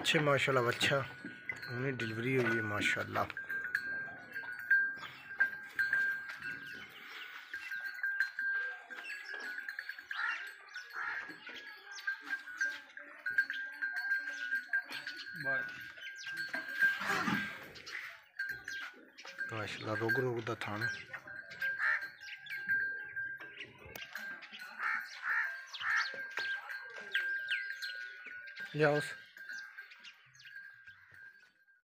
अच्छे माशाल्लाह अच्छा उन्हें डिलीवरी हुई है माशाल्लाह। माशाल्लाह रुग रुग दा थान जाओ।